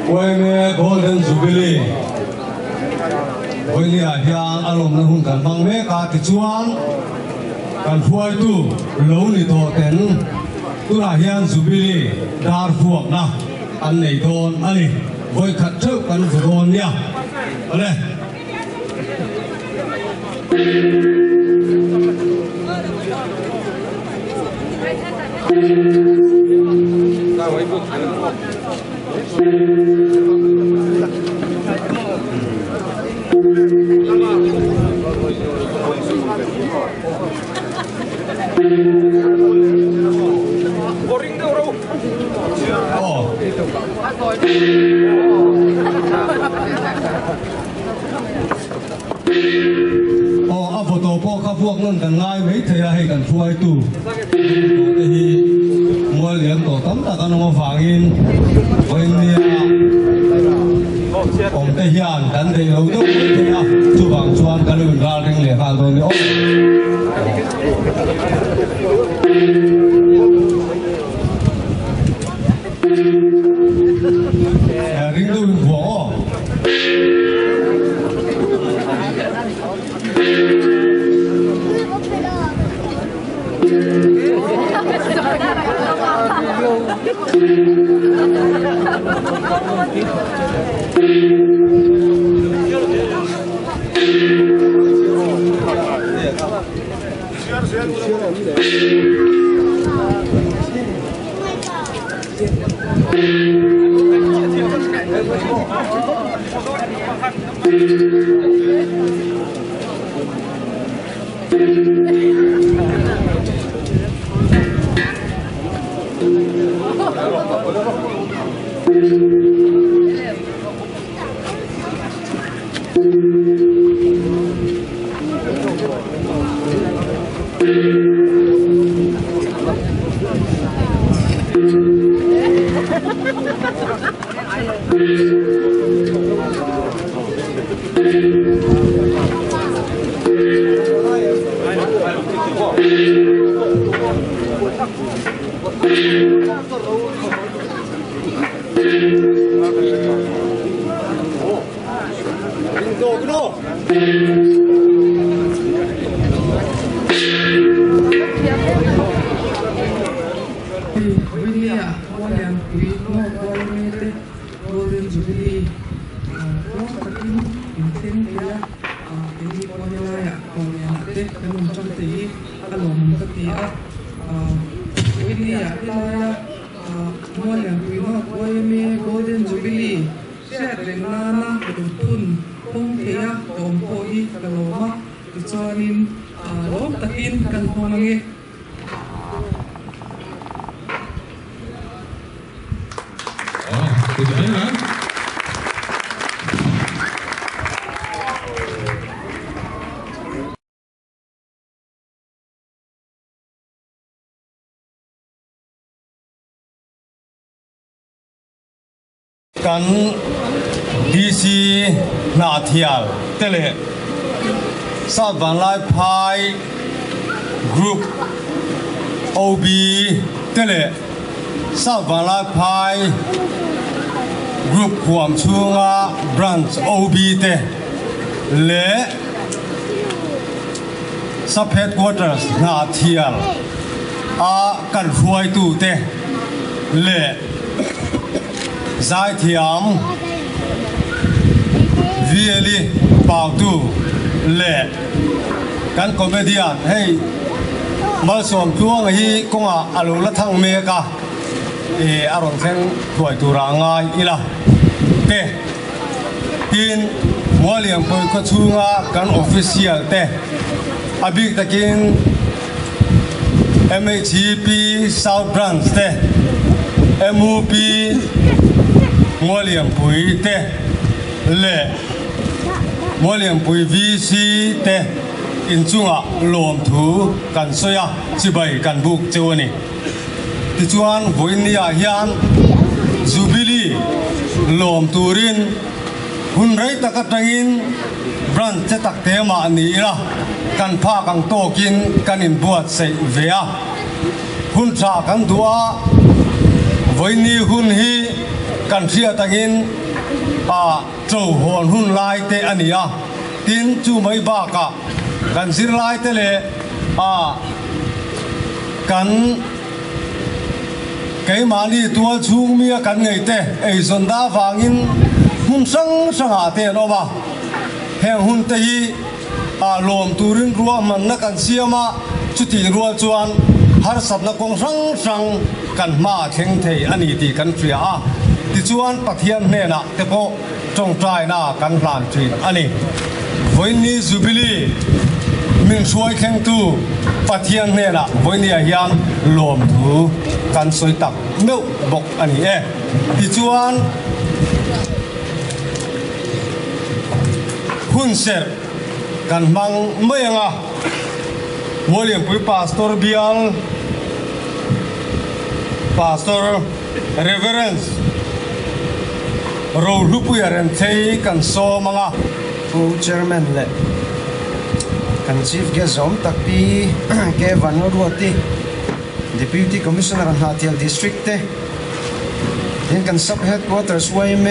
When Golden Jubilee, when the young alum who can make a tichuan, can fly to lonely toten, to a young Jubilee, Darfur now, and they don't any, boy cut choke and Vodonia.พวกนั้นกันง่ายไม่เทียให้กันช่วยตู้ที่มัวเลี้ยงตัวตั้มตะกันมาฝังอินวันนี้ผมได้ยานกันได้เราต้องเทียจุบังชวนกันอื่นราเร่งเหลี่ยกันตัวนี้ริงดูหัวGolden Jubilee เชื่อเรื่องนานาตุนตุนพงเทียตอมโพฮีกะโลมะติจอนินโลกตะกินกันพงเงกันดีซีนาเทียลเตเลซาบันไลพายกรุ๊ปโอบีเตเลซาบันไลพายกรุ๊ปความชูงาบรันช์โอบีเตเลซับเฮดควอเตอร์สนาเทียลอากันฟวยตูเตเลgiải thiam vieli bảo tu lệ kan comedian hey mal som tuang hi konga alu la thang me ka e arong theng thoi tu ra ngai ila te tin waliam poi ko chunga kan official te abik takin MHP South Branch te MUP William Pui te le William Pui VC te in chunga lom thu kan soya chibai kan buk chewani ti chuan voinia hian Jubilee lom turin hun rei takatangin brand che takte ma ni ra kan pha kang tokin kan in buat sei vea hun tha kan dua voini hun hi กันเสียตังอินโจหอนหุ่นลายเตอันนี้ตินจูไม่บากะกันสิลายเตเลกันไก่มาลีตัวชูงเมียกันไงเตไอส่วนดาฟังอินหุ่นสังหาเตโนบะแห่งหุ่นเตยลมตูรินรัวมันนักกันเสียมาจุดที่รัวจวนหาสับนักกงสังกันมาเข่งเทอันนี้ที่กันเสียที่จวนปะเทียนเนี่ยนะแต่พอจงใจน่ากันพลานทีอันนี้วันนี้จูบิลีมิงช่วยเข่งตู้ปะเทียนเนี่ยนะวันนี้ยันลมถูกันสวยตักเนื้อบกอันนี้ที่จวนหุ่นเสร็จกันมังไม่ยังวอลเลย์ปุยพาสตอร์บิอัลพาสตอร์เรเวอเรนซ์เราลุปุยเรนเทกันโซมังผู้เชอร์แมนเล่กันชีฟเกซอมตักปีเกวันรัวตี Deputy Commissioner หาเทียล District เตยังกัน Sub Headquarters ไว้เม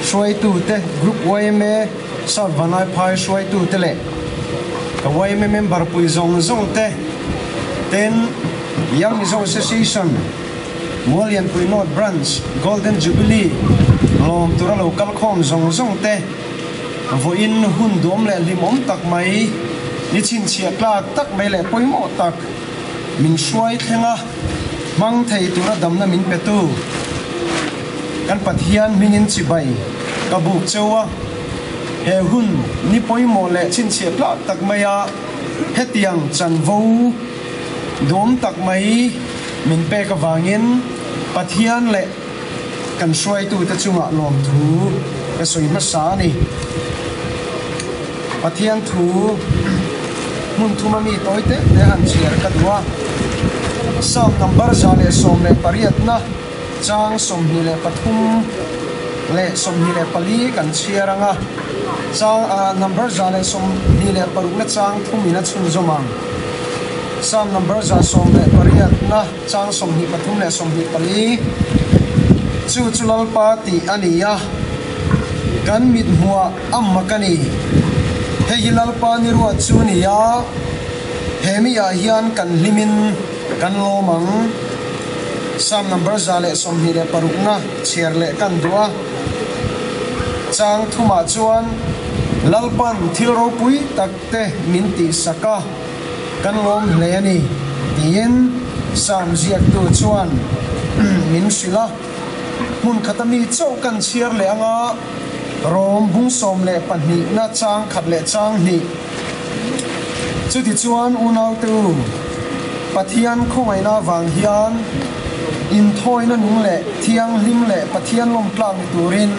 ช่วยตู้เต Group ไว้เมสอบวันไอพายช่วยตู้เตเล่ก็ไว้เมมเบอร์ปุยซงเตเต้นยังมีซง Association มัวเลียนปุย North Branch Golden Jubilee ลมตัวเราคัลคอมซงเตว่าอินหุ่นดวมเล่ลิมอมตักไหมนิชินเชียกลากตักไม่เล่ปุยหมดตักมินช่วยเทงมังไทยตัวดำน้ำมินเปตูกันปัทยานมินินจิใบกระบุกเจ้าเฮหุ่นนี่ปุยหมดเล่ชินเชียกลากตักไม่ยาเฮตียงจันวูดวมตักไหมมินเปกวางินปัทยานเล่กันช่วยตัวจะจุงะลมถูกระสุนมาสานี่ปัทยานถูมุนทุมามีตัวเตะเดหันเชียร์กันว่าสามนัมเบอร์จาเลสมเลปริยัตนะจางสมฮิเลปทุมเลสมฮิเลปลีกันเชียร์งะจางนัมเบอร์จาเลสมฮิเลปรุกนะจางทุมินะชุนจมังสามนัมเบอร์จาสมเลปริยัตนะจางสมฮิปทุมเลสมฮิปลีจูจุลปาติอันนี้ยะกันมิดหัวอัมมะกันนี่เฮฮิลปานิรัวจูนี่ยะเฮมิยาฮิอันกันลิมินกันโลมังสามนัมเบอร์จาเลสมฮิเลปรุกนะเชียร์เลกันดัวจางทุมาจวนลัลปันทิลโรปุยตักเตมินติสกากันลมเลนี่ตีนสามเจียกตัวจวนมินศิลามุนขัตมีเจ้ากันเชียร์เลงารอมบุ้งสมเลปันนี่นาจางขัดเลจางนี่จุดที่จวนอุณาวตูปะเทียนคงไอนาวังฮิอันอินทอยนั่นนุ่งเลเทียงลิมเลปะเทียนลมกลางตูริน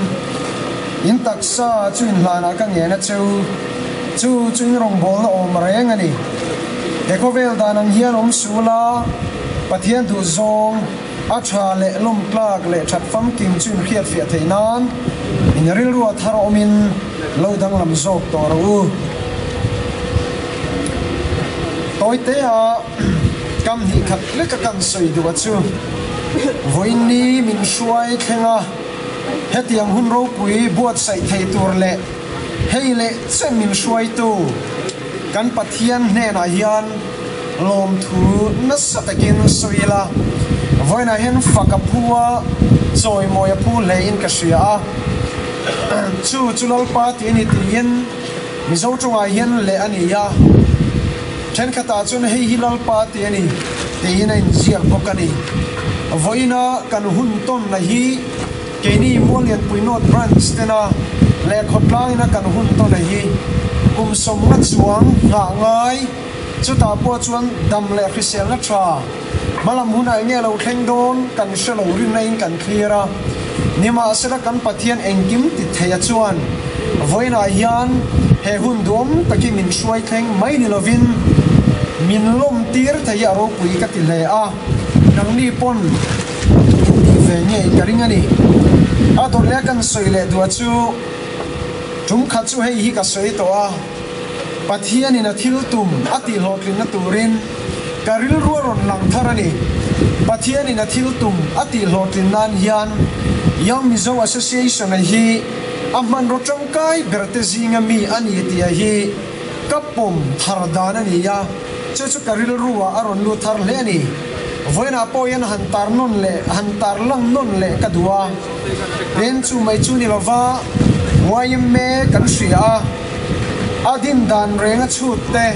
อินตักซาจุนลานากันเงนะจูจุนรงบอลอมแรงอันนี้เด็กเขาเวลดานังฮิอันอมสูลาปะเทียนดูซงอาชาเลลมกลากเลชัดฟัมกิมจุนเพียรเฟียเทนานอินริลรัวทารอมินเลวดังลำโจกตอรูตัวเตะกำหิขัดเล็กกันสวยดูว่าจูวันนี้มินช่วยเทงเฮตียงหุ่นรูปุยบวชใส่ไทยตัวเละเฮเละเส้นมินช่วยตัวกันปัทเทียนเนนายันลมถูนัสตะกินสวยละวันนี้เห็นฝักพัวจอยมอยพูเลอินกษียจูจุลปาตีนิตีนมิโซจงอายันเลอันนี้ยาฉันขตาจนให้ฮิลลปาตีนี่ตีนันเจียบกันนี่วันนี้กันหุ่นต้นนะฮีเกนี่มัวเลียนปุยโนดบรันส์เตนะเล็กขดล้างนะกันหุ่นต้นนะฮีกุมสมนัดสวงหาง่ายจุดตาปัวจวนดำเล็กคริสเตียนนัดชามาลำหุ่นไอเนี่ยเราแข่งโดนกันเชลล์ริมในกันเคลียร์นี่มาเสด็จกันปะเทียนเองกิมติดเทียจวนวันนี้ยันเฮหุ่นดวมตะกี้มินช่วยแข่งไม่นิลวินมินลมตีร์ทะยาโรปุยกัติเลอานังนี่ปนเวเนียกริงานี่ตัวเล็กกันสวยเลยดูจูจุ่มขัดจูให้ฮีกับสวยตัวปัทยานี่นะทิลตุมอติโลกลินตูรินการิลรัวรนหลังทารานี่ Pathian in a tiltum ati lotin nan hian Young Mizo Association hi Amman Rochangkai Bertezinga mi ani tia hi Kapum Thardana niya Chechu Karil Rua Aron Luthar Leni Voina Poyan Hantar non le Hantar lang non le kadua Den chu mai chu ni lova Wayme Kanshia Adin dan renga chute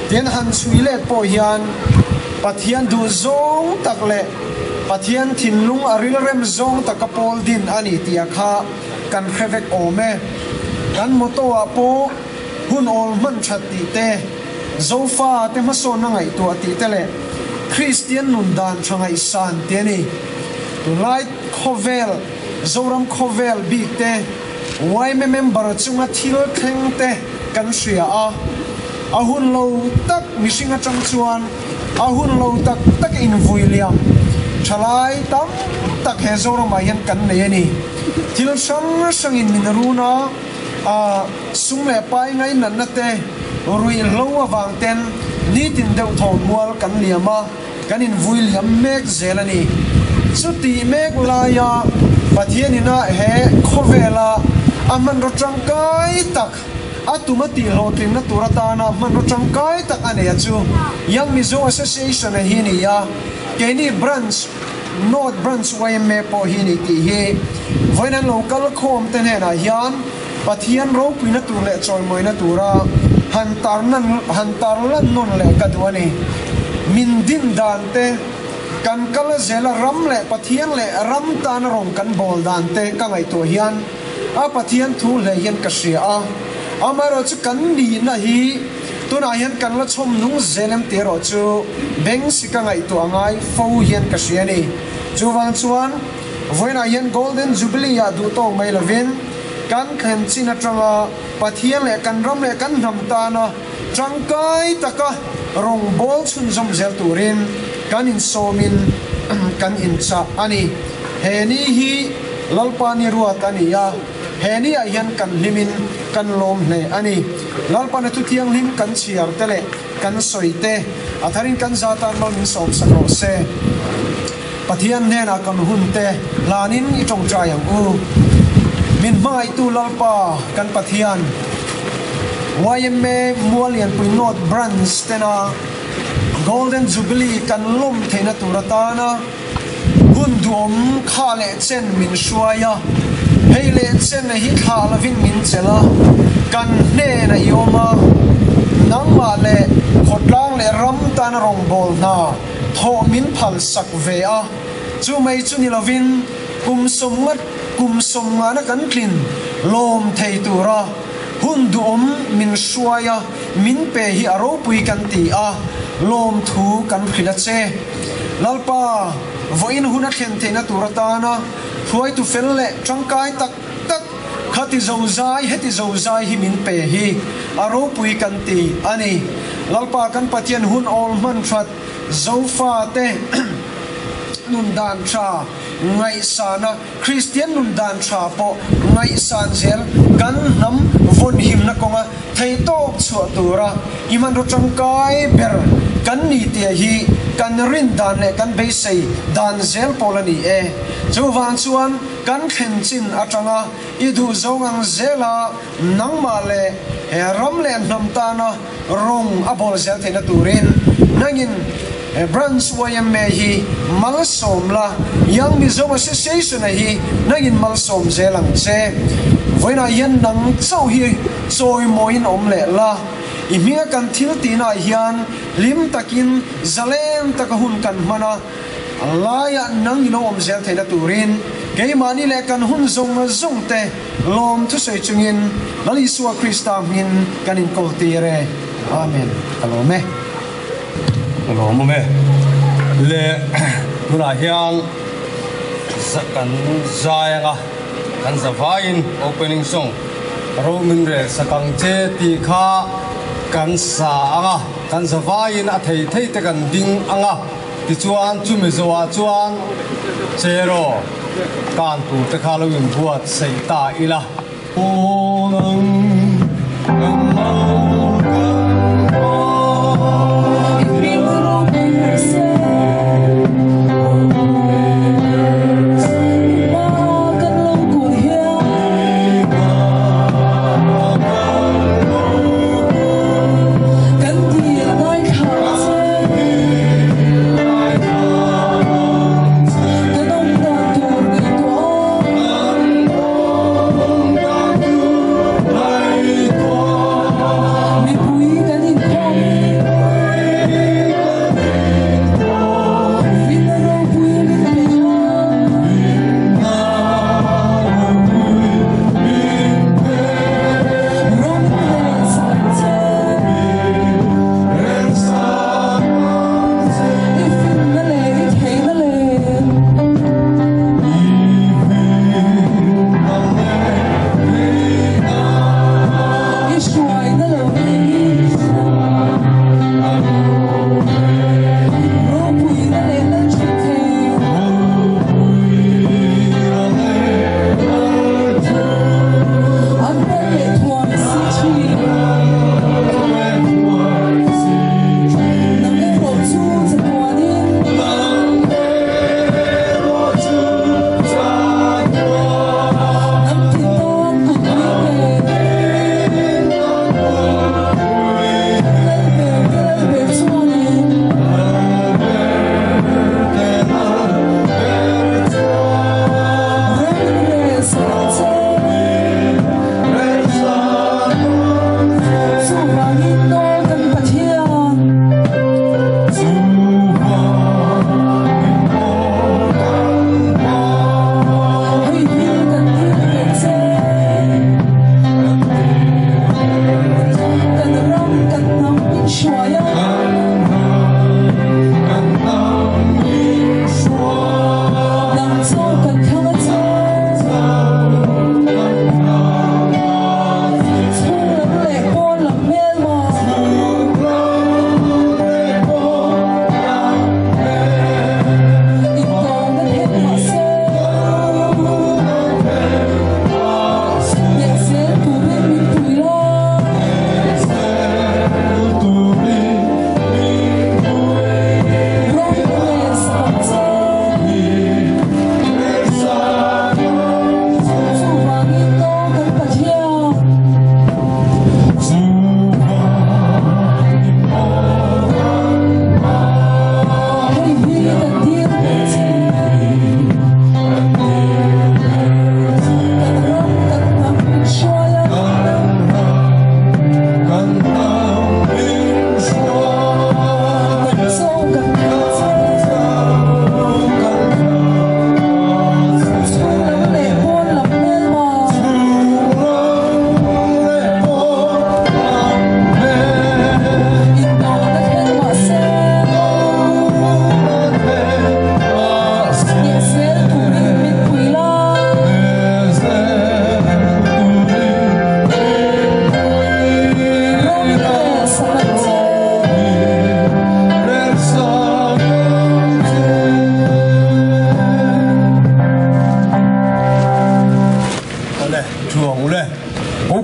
Den han chuile poyan Pathian du zong takle Pathian thinlung aril rem zong takapol din ani tia kha kan khevek ome kan motowa po hun ol man thati te zofa te maso na ngai to ati tele Christian nundan changai san te ni light khovel zoram khovel big te why member chunga thil theng te kan sia a ahun lo tak misinga changchuan ahun lo tak tak in vuiliam chalai tam tak he zoram mayan kan ne ni thil sang in minaruna sumle pai ngai nan na te rui lo awang ten ni tin deuh thon mual kan liama kan in vuiliam mek zelani chuti mek laya pathianina he khovela aman ro changkai tak atumati hotin na turatana man ro changkai tak ane chu Young Mizo Association hi ni ya keni branch North branch YMA po hi ni ti hi voina local khom ten he na hian pathian ro puina tur le choi moina tura hantar lan non le kadwani min din dante kan kala zela ram le pathian le ram tan rong kan bol dante ka ngai to hian a pathian thu le hian ka sia a amaro chu kan ni na hi tuna hian kan la chom nung zelem te ro chu beng sika ngai to angai fo hian ka sia ni chuwang chuan voina hian golden jubilee ya du to mai lovin kan khan china tanga pathian le kan ram le kan nam ta na changkai taka rong bol chun zom zel turin kan in somin kan in cha ani heni hi lalpani ruat ani ya heni a hian kan limin kan lom hle ani lalpana tu tiang lim kan chiar tele kan soite atharin kan zata lo min som sano se pathian ne na kan hunte lanin i tong chayang u min mai tu lalpa kan pathian YMA Mualian Pinot Branch tena Golden Jubilee kan lom theina turatana hundum khale chen min shuaya heile chen hi khala vin min chela kan ne na yoma nangma le khotlang le ram tan rong bol na tho min phal sak ve a chu mai chu ni lovin kum som na kan klin lom thei tura hundum min shuaya min pe hi aro pui kan ti a lom thu kan khila che lalpa voin huna khen theina turatana thuai tu fel le changkai tak tak khati zozai heti zozai hi min pe hi aro pui kan ti ani lalpa kan pathian hun ol man that zofa te nun dan cha ngai sana Christian nun dan cha po ngai san zel kan nam von him na konga thei tok chu tura iman ro changkai ber kan ni te hi kan rin dan le kan be sei dan zel polani e chuwan chuan kan khen chin atanga I du zongang zela nangma le ram le nam ta na rong abol zel te na turin nangin branch YMA hi malsom la Young Mizo Association hi nangin malsom zelang che voina yan nang chau hi choi moin om le la imia kan thil tina hian lim takin zalem takahun kan mana alaya nang ino om zel theina turin ke mani le kan hun zong te lom thu sei chungin lali suwa krista min kanin ko tire amen alome Hello, me. Le, nuna hian kan zayanga kan zavain opening song. Romin re sakang che ti kha kan sa anga kan zavain a thei te kan ding anga ti chuan chu me zowa chuan chero kan tu te kha lo in buat sei ta ila onang If we will open ourselves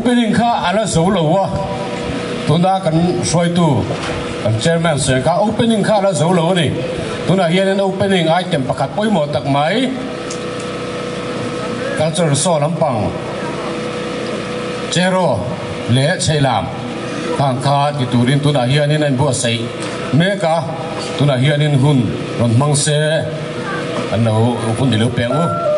opening kha ala zo lo wa tuna kan soi tu kan chairman sen ka opening kha ala zo lo ni tuna hian an opening item pakhat poi mo tak mai culture so lampang chero le cheilam tang kha ti turin tuna hian an bo sei me ka tuna hian in hun ron mang se an no kun dilu pengu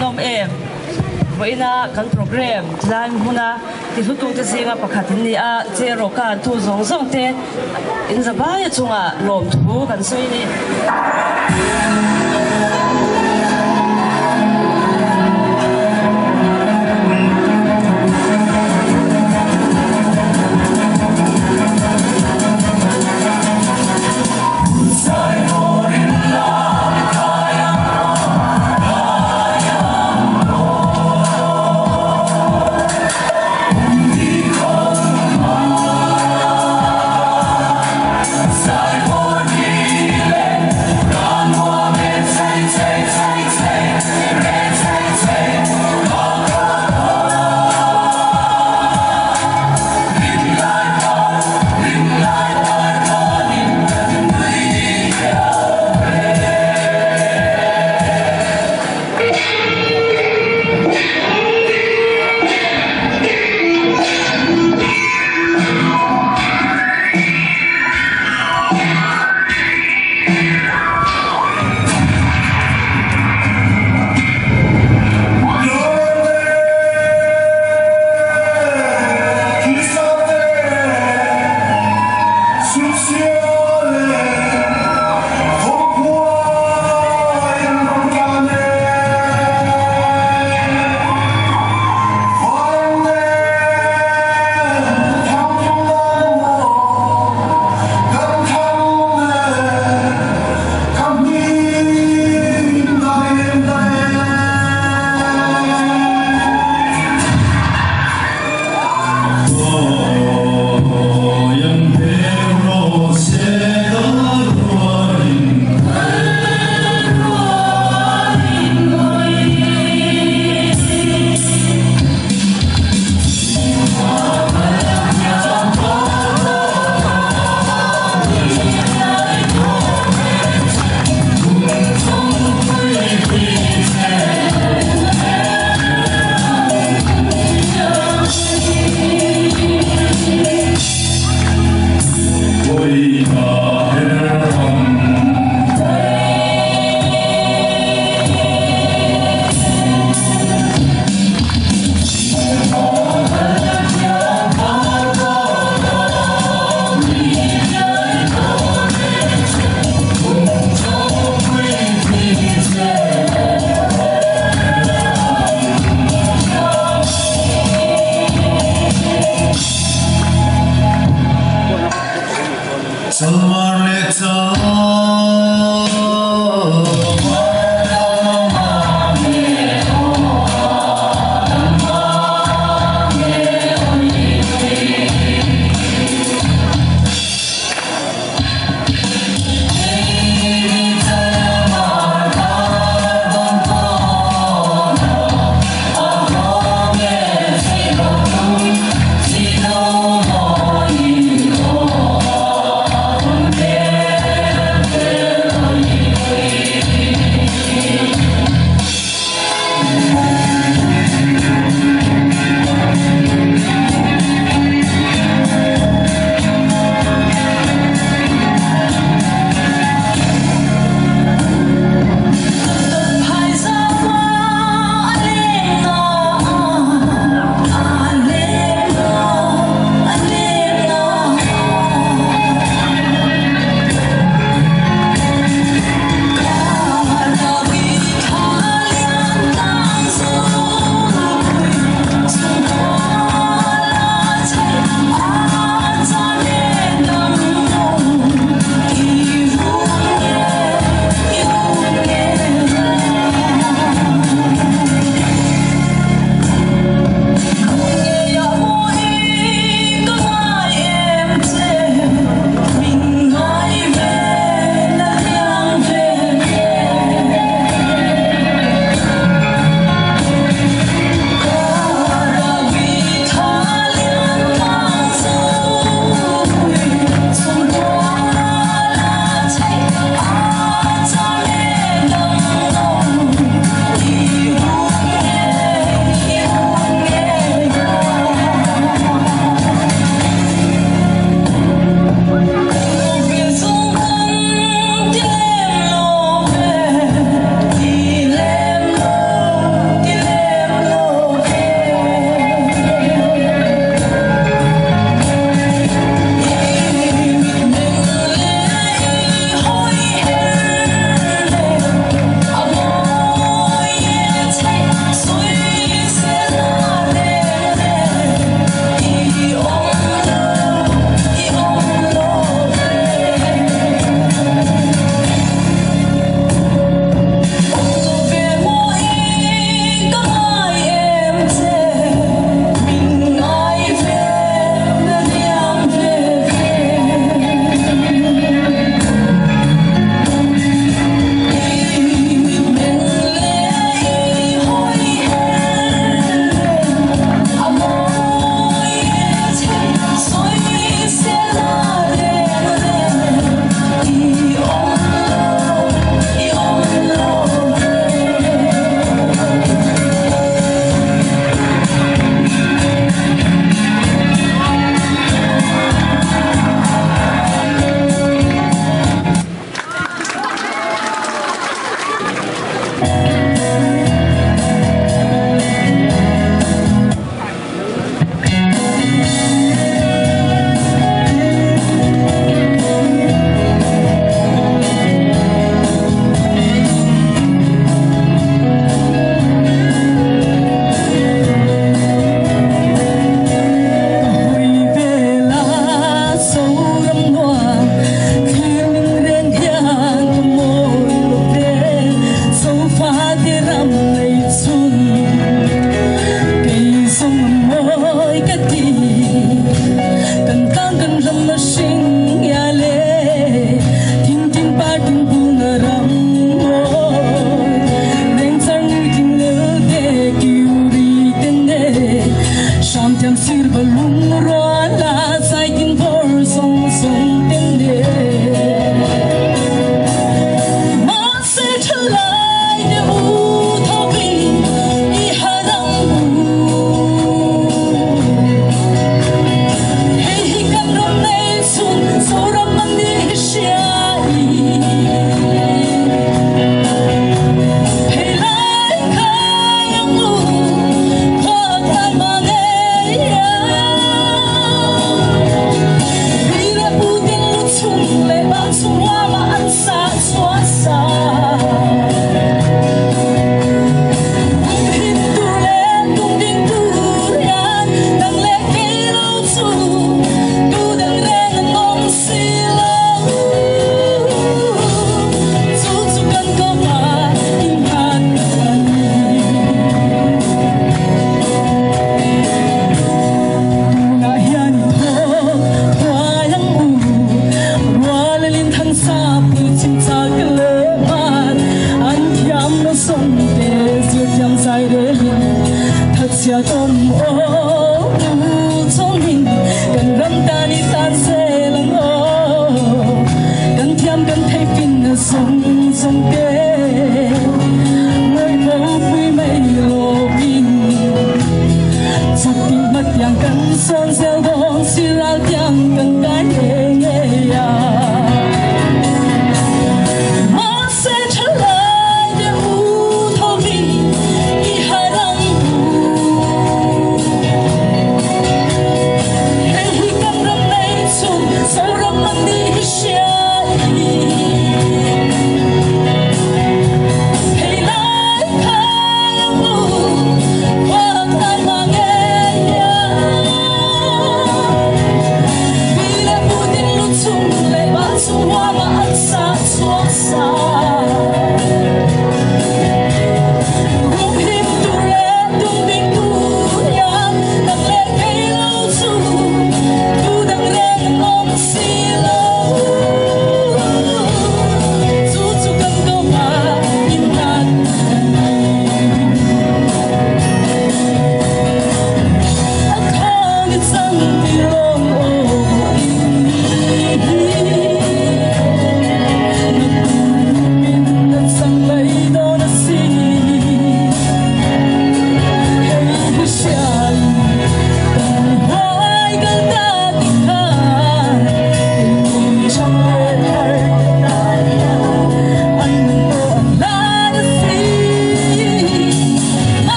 nom em voina kan program tlan huna ti hutu te singa pakhatin ni a zero kan tu zong zong te in zabai chunga lom thu kan soi ni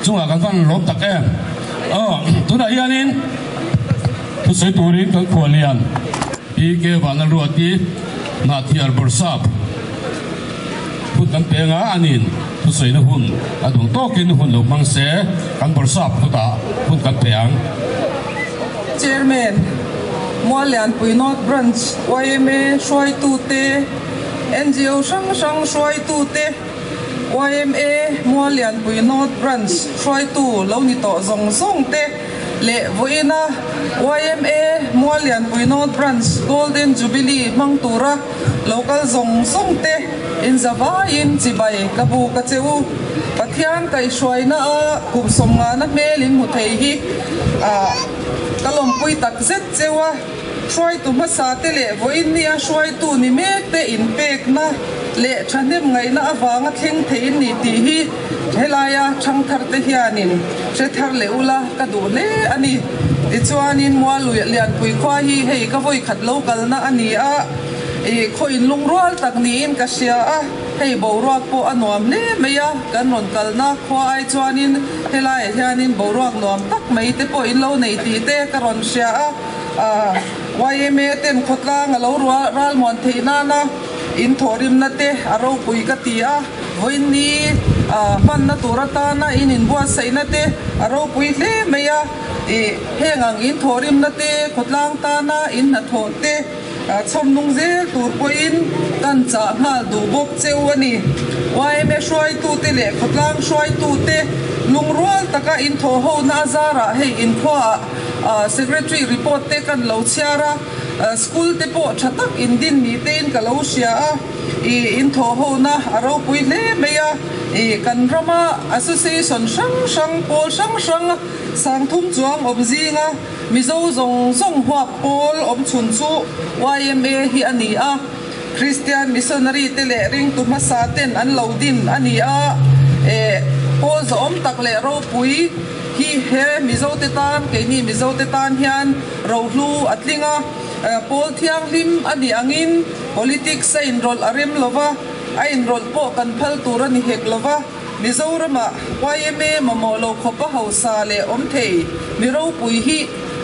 chung akan kan lop tak em tu na hianin tu sei turin kan khualian i ke van ruati na thiar borsap put kan penga anin tu sei na hun adung tokin hun lo mangse kan borsap puta put kan peang Chairman Mualian Pui North Branch YMA Shoi Tu Te NGO Sang Sang Shoi Tu Te YMA Mualian Pui North Branch Shoi Tu Lo Ni To Zong Song Te le voina YMA Mualian Puinot Branch Golden Jubilee Mangtura local zong te in Zava in Chibai kabu kacheu pathian kai shwaina a kumsom nga na melin muthei hi kalom pui tak zet chewa shwai tu ma sa te le voin nia shwai tu ni mek te in pek na le thanem ngai na awanga thleng thein ni ti hi helaya thang thar te hianin se thar le ula ka du le ani ichuanin mualu lian pui khwa hi hei ka voi khat local na ani a khoin lungrol tak ni in ka sia a hei boruak po anuam le meya kan ron kalna khwa ai chuanin helai hianin boruak nuam tak mei te po in lo nei ti te ka ron sia a YMA ten khotla ngalo ral mon theina na in thorim na te aro pui ka ti a voin ni pan na turata na in bua sai na te aro pui le meya hengang in thorim na te khotlang ta na in na thote chom nung zel tur po in kan cha ngal du bok cheu ani YMA shwai tu te le khotlang shwai tu te lungrol taka in tho ho na zara hei in khwa secretary report te kan lo chiara school te po thatak in din ni te in ka lo sia in tho ho na aro pui le meya kan rama association sang pol sang sang thum chuang om zinga mizo zong hwa pol om chun chu YMA hi ani a Christian missionary te le ring tu ma sa ten an lo din ani a pol zo om tak le ro pui hi he mizo te tan ke ni mizo te tan hian ro hlu atlinga pol thiang lim ani angin politics sa enroll arim lova a enroll po kan phal tur ani hek lova Mizorama YMA mamolo khopa hausa le om thei miro pui hi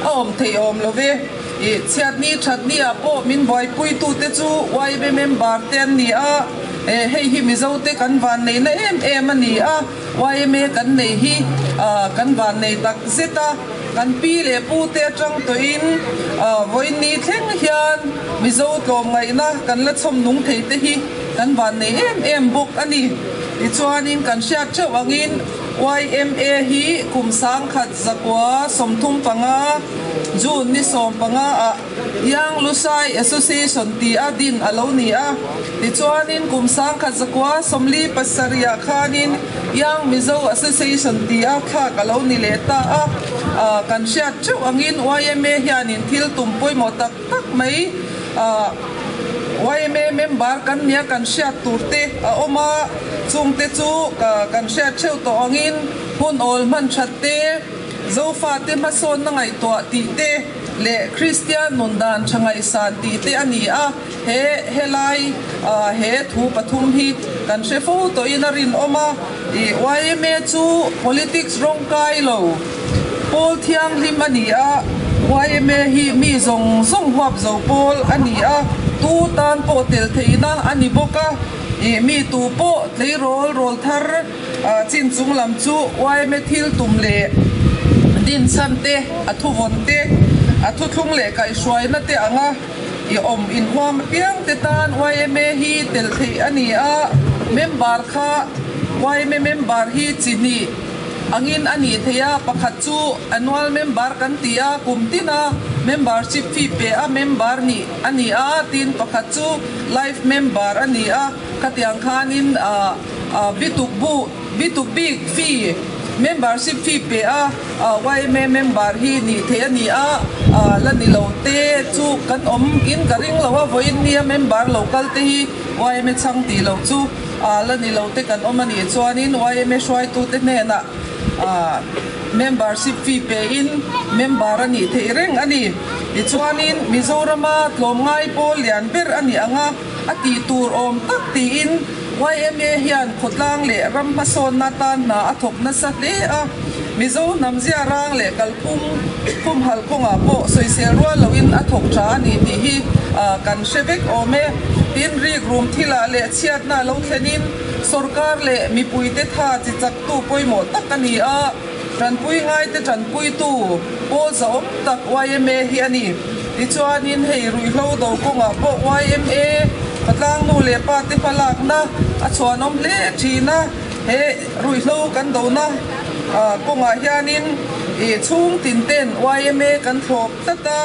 a om thei om love chiatni thatni a po min boy pui tu te chu YMA member ten ni a hei hi mizo te kan van nei na em ani a YMA kan nei hi kan van nei tak zeta kan pi le pu te tang to in voin ni thleng hian mizo tlom ngai na kan la chom nung thei te hi kan van nei em bok ani ichuanin kan siat chawangin YMA hi kumsang khat zakwa somthum panga jun ni som panga yang lusai association ti adin aloni a ichuanin kumsang khat zakwa somli pasaria khanin yang mizo association ti a kha kaloni leta kan siat chawangin YMA hianin thil tumpoi mo tak mai YMA member kan nia kan share turte oma chungte chu kan share cheu to angin hun ol man chatte zofa te mason na ngai to ti te le Christian nondan changai san ti te ani a helai he thu pathum hi kan she fo to inarin oma YMA chu politics rong kai lo pol thiang lim ani a YMA hi mi zong huap zo pol ani a tu tan po tel theina ani boka mi tu po tlei rol thar chin chung lam chu YMA thil tum le din chan te athu von te athu thung le kai shwai na te anga om in hwam piang te tan YMA hi tel thei ani a member kha YMA member hi chini angin ani theya pakhat chu annual member kan tia kumtina membership fee pe a member ni ani a tin pakhat chu life member ani a katiang khanin bituk big fee membership fee pe a YMA member hi ni the ani a lani lo te chu kan om in karing lawa voin ni member local te hi YMA chang ti lo chu lani lo te kan om ani chuanin YMA shwai tu te ne na membership fee pay in member ani theireng ani ichuanin Mizorama tlom ngai pol lian ber ani anga ati tur om tak ti in YMA hian khotlang le ram mason na tan na athok na sa le a Mizo namzia rang le kalpum hal konga po soiselwa lawin athok tha ani ti hi kan shevek ome tin ri room thila le chiat na lo thlenin sarkar le mi puite tha chi chak tu poimo takani a tranpui ngai te tranpui tu po zom tak YMA hi ani ichuanin hei rui hlo do konga po YMA patlang nu le pa te palak na a chuanom le thina he rui hlo kan do na konga hianin chung tin ten YMA kan thok tata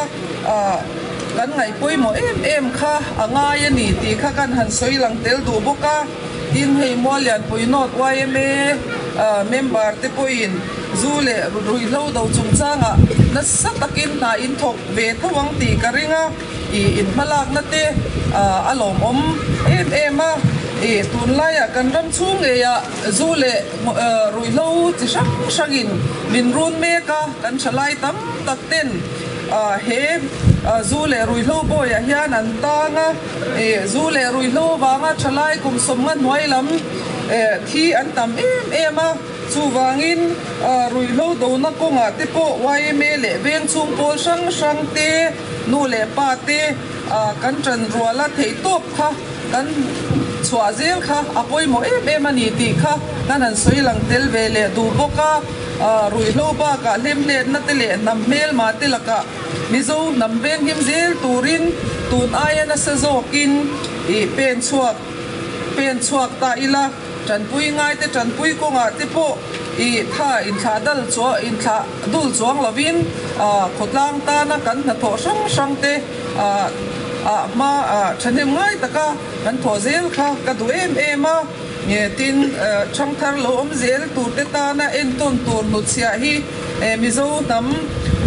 kan ngai poi mo em kha anga ya ni ti kha kan han soi lang tel du boka tin hei molian poi not YMA member te poin zule rui lo do chung changa na satakin na in thok ve thawang ti karinga in malak na te alom em a tun laya kan ram chung e ya zule rui lo chi shangin min run me ka kan chalai tam tak ten he zule rui lo bo ya hian an tanga zule rui lo wanga chalai kum som nga noi lam thi an tam em a chu wangin rui lo do na ko nga te po YMA le veng chung pol sang te nu le pa te kan tran ruala thei top kha kan chua zel kha apoi mo em ani ti kha kan an soi lang tel ve le du boka rui lo ba ka lem le na te le nam mel ma te laka mizo nam ben him zel turin tun aya na sa zokin pen chuak ta ila tran pui ngai te tran pui ko nga te po tha in tha dal cho in tha dul chuang lovin khotlang ta na kan na tho sang te chanem ngai taka kan tho zel kha ka du em a nge tin chang thar lo zel tu te ta na en ton tur nu chia hi mizo nam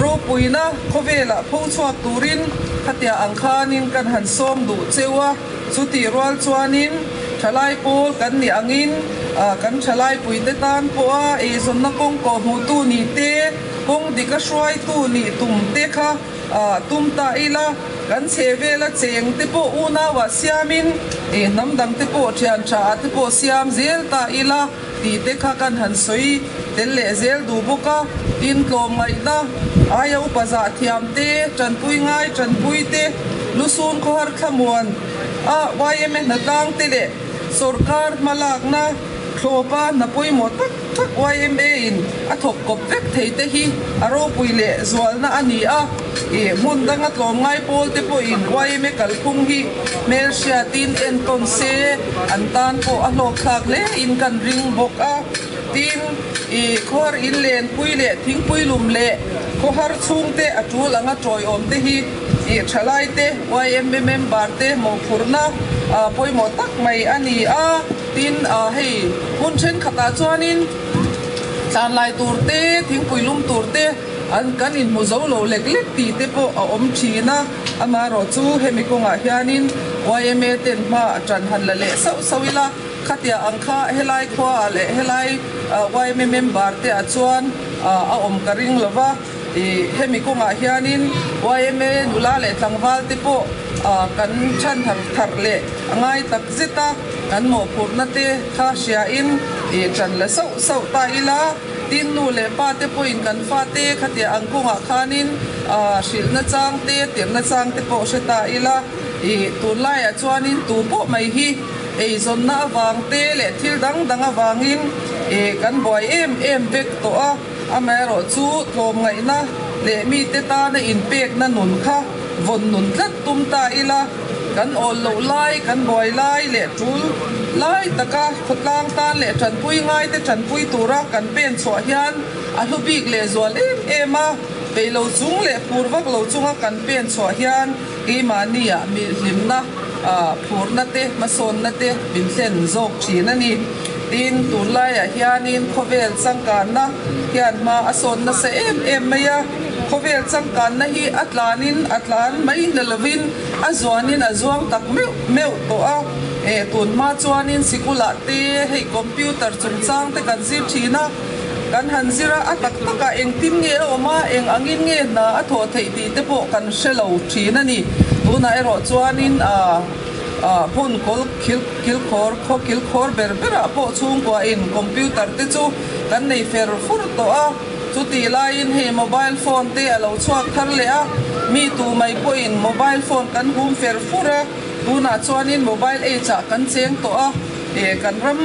ro puina khovela pho chuak turin khatia angkhanin kan han som du chewa chuti rwal chuanin thalai pol kan ni angin kan thalai pui te tan po a zon na kong ko mu tu ni te kong dika shwai tu ni tum te kha tum ta ila kan chevela cheng te po una wa siamin nam dang te po thian cha te po siam zel ta ila ti te kha kan han soi tel le zel du boka tin tlom ngai na aya upaza thiam te chan pui ngai chan pui te lusun ko har thamuan YMA na tang te le sarkar malak na thlopa na poi mo tak YMA in athok kop vek thei te hi aro pui le zwal na ani a mun danga tlom ngai pol te po in YMA kalphung hi mel sia tin en kon se antan po alok thak le in kan ring bok a tin khor in len pui le thing pui lum le ko har chung te atul anga troi om te hi thalai te YMA member te mo phurna poi mo tak mai ani a tin hei mun chen khata chuanin chan lai turte thing pui lum turte an kan in mu zo lo lek ti te po om thina ama ro chu hemi ko nga hianin YMA ten ma tran han la le sawila khatia angkha helai khwa le helai YMA member te a chuan a om karing lova hemi ko nga hianin YMA nula le tlangwal te po kan chan thar le angai tak zita kan mo purna te kha sia in chan la sau ta ila tin nu le pa te po in kan fa te khatia angkunga khanin shil na chang te tir na chang te po sheta ila tu lai a chuanin tu po mai hi zon na wang te le thil dang awangin kan boy em vek to a amero chu tlom ngai na le mi te ta na in pek na nun kha von nun tlat tum ta ila kan ol lo lai kan boy lai le tul lai taka khotlang tan le than pui ngai te than pui tura kan pen chho hian a hlubik le zol ema pe lo chung le purwak lo chunga kan pen chho hian ki mania mi limna phurna te mason na te bin thlen zok thina ni tin tunlai a hianin khovel changkan na hian ma ason na se em maya khovel changkan na hi atlan mai nalovin azwanin azwang tak meu to a tun ma chuanin sikula te hei computer chungchang te kan zip thina kan hanzira atak taka eng tim nge oma eng angin nge na atho thei ti te po kan shelo thina ni tuna ero chuanin phun kil khor berbera po chung kwa in computer te chu kan nei fer fur to a chu ti lain he mobile phone te alo chuak thar le a mi tu mai po in mobile phone kan hum fer fura tuna chuanin mobile e cha kan cheng to a kan ram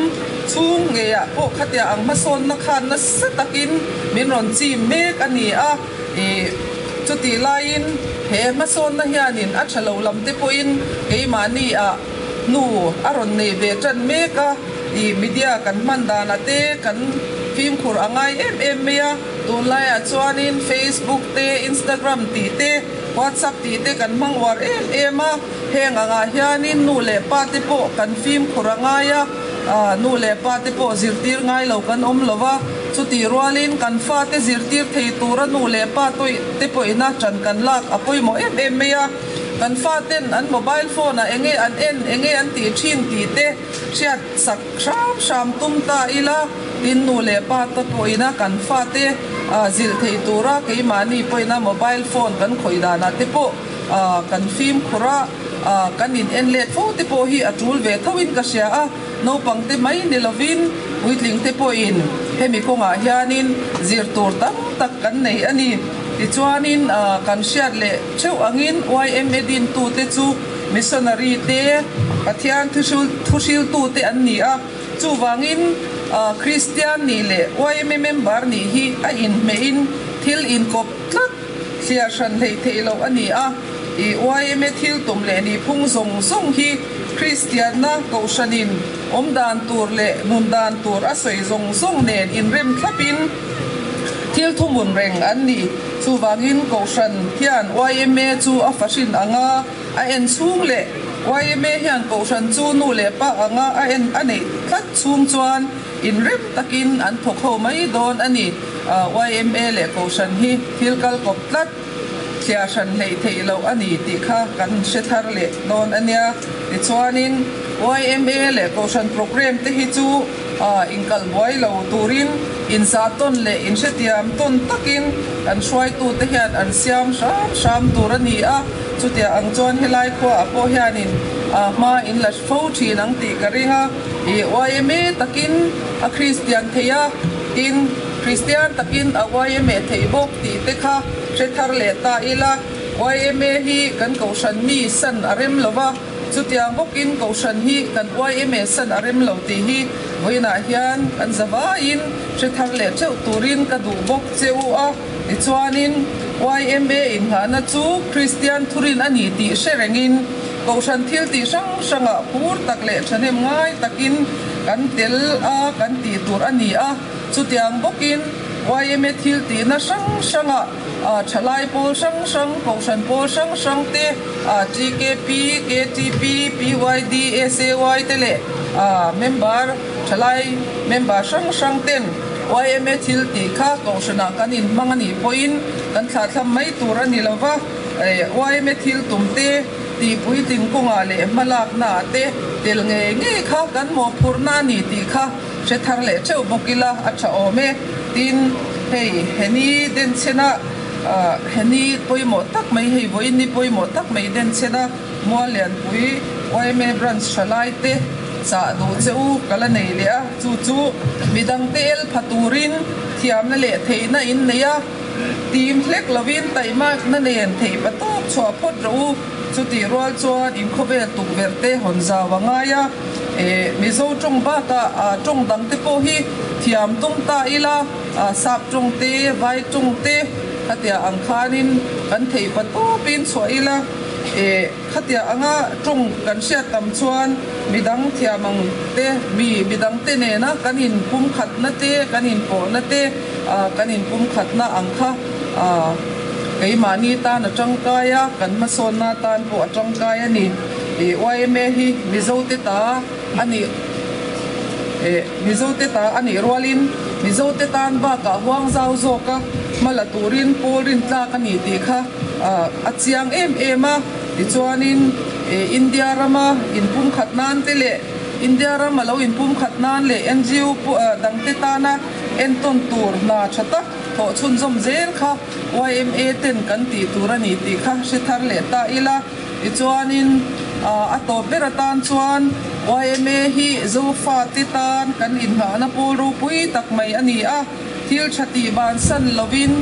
chung nge a po khatia ang mason na khan na satakin min ron chi me ani a chu ti lain he mason na hianin a thalo lam te po in ke mani a nu aron nei ve tran me ka media kan mandana te kan film khur angai em meya tu lai a chuanin Facebook te Instagram ti te WhatsApp ti te kan mang war em a heng anga hianin nu le pa te po kan film khurangaya nu le pa te po zirtir ngai lo kan om lova chuti rualin kan fa te zirtir thei tura nu le pa toi te po ina chan kan lak apoi mo em meya kan fa ten an mobile phone a enge an ti thin ti te siat sak sham tum ta ila tin nu le pa to po ina kan fa te zil thei tura ke mani po ina mobile phone kan khoida na te po kan film khura kan in enlet fo te po hi atul ve thawin ka sia a no pang te mai ni lovin uitling te po in hemi ko nga hianin zir tur tam tak kan nei ani ti chuanin kan siat le cheu angin YMA din tu te chu missionary te pathian thusil tu te an ni a chu wangin Christian ni le YMA member ni hi a in me in thil in kop tlat sia shan thei thei lo ani a i YMA thil tum le ni phung zong hi Christian na ko shanin omdan tur le mundan tur a soi zong nen in rem thlapin thil thumun reng an ni chu wangin ko shan hian YMA chu a fashin anga a en chung le YMA hian ko shan chu nu le pa anga a en ani tlat chung chuan in rem takin an thok ho mai don ani YMA le ko shan hi thil kal kop tlat tia shan nei thei lo ani ti kha kan she thar le don ania ti chuanin YMA le ko shan program te hi chu inkal boy lo turin in zaton le in shetiam ton takin an shwai tu te hian an siam sham turani a chutia ang chuan helai kho a po hianin ma in la fo thi nang ti karinga i YMA takin a Christian theya in Christian takin a YMA thei bok ti te kha she thar le ta ila YMA hi kan ko shan mi san arem lova chutiang bokin ko shan hi kan YMA san arem lo ti hi voina hian kan zawa in she thar le cheu turin ka du bok cheu a ti chuanin YMA in hana chu Christian thurin ani ti sherengin ko shan thil ti sanga pur tak le thanem ngai takin kan tel a kan ti tur ani a chutiang bokin YMA thil ti na sanga chalai pol sang ko shan pol sang te GKP KTP PYD SAY tele member chalai member sang ten YMA thil ti kha ko shana kanin mangani point kan thlam mai tur ani lova YMA thil tumte ti pui tin ko nga le malak na te tel nge kha kan mo phurna ni ti kha she thar le cheu bokila acha ome tin hei heni den chena heni poimo tak mai hei voini poimo tak mai den chena mualian pui YMA branch chalai te cha do cheu kala nei le a chu midang tel phaturin thiam na le theina in neya team thlek lovin taima na nen thei patok chwa phot ro chuti rol chuan in khovel tuk verte honza wangaya mizo trong ba ka trong dang te po hi thiam tum ta ila sap trong te vai trong te khatia ang khanin kan thei pato pin chhoila khatia anga trong kan sia tam chuan midang thiamang te midang te ne na kanin pum khat na te kanin po na te kanin pum khat na ang kha kay mani ta na changkaya kan mason na tan po changkaya ni YMA hi mizo te ta ani rolin mizo te tan ba ka huang zau zo ka malaturin polrin tla ka ni ti kha achiang ema ti chuanin India rama in pum khatnan te le India rama lo in pum khatnan le NGO dang te ta na en ton tur na chata to chun zom zel kha YMA ten kan ti turani ti kha she thar le ta ila ti chuanin ato beratan chuan YMA hi zo fa ti tan kan in ha na polu pui tak mai ani a thil chati ban san lovin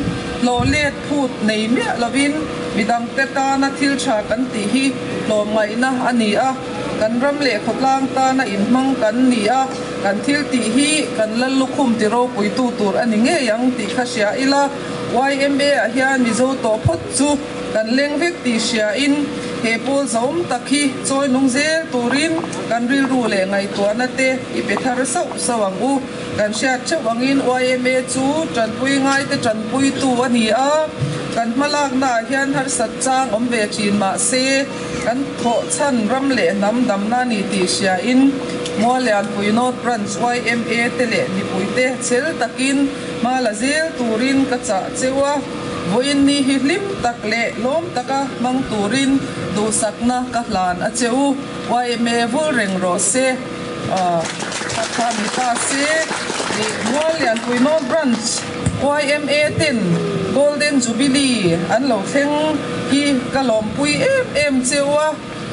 lo let phut nei me lovin midang te ta na thil cha kan ti hi lo mai na ani a kan ram le khotlang ta na in mang kan ni a kan thil ti hi kan lal lukhum ti ro pui tu tur ani nge yang ti kha sia ila YMA a hian mizo to phot chu kan leng vek ti sia in he pol zom takhi choi nung zel turin kan ril ru le ngai to na te I pe thar sau sawang u kan sha chawangin YMA chu tran pui ngai te tran pui tu ani a kan malak na hian har sat chang om ve chin ma se kan tho chan ram le nam dam na ni ti sia in Mualian pui North Branch YMA te le ni pui te chel takin mala zel turin ka cha chewa voin ni hi lim tak le lom taka mang turin du sakna ka hlan a cheu YMA vol reng ro se kha mi ta se ni Mualian pui North Branch YMA 10 Golden Jubilee an lo thleng hi kalom pui em chewa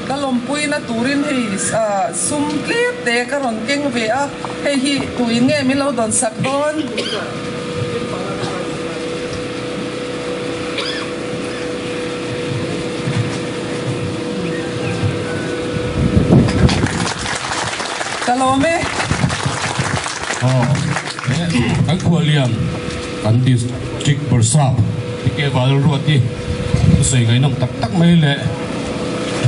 kalom pui na turin hei sum tlet te karon keng ve a hei hi tuin nge mi lo don sak don kalome kan kualian kan district bersab ke balu ruati sei ngai nom tak tak mai le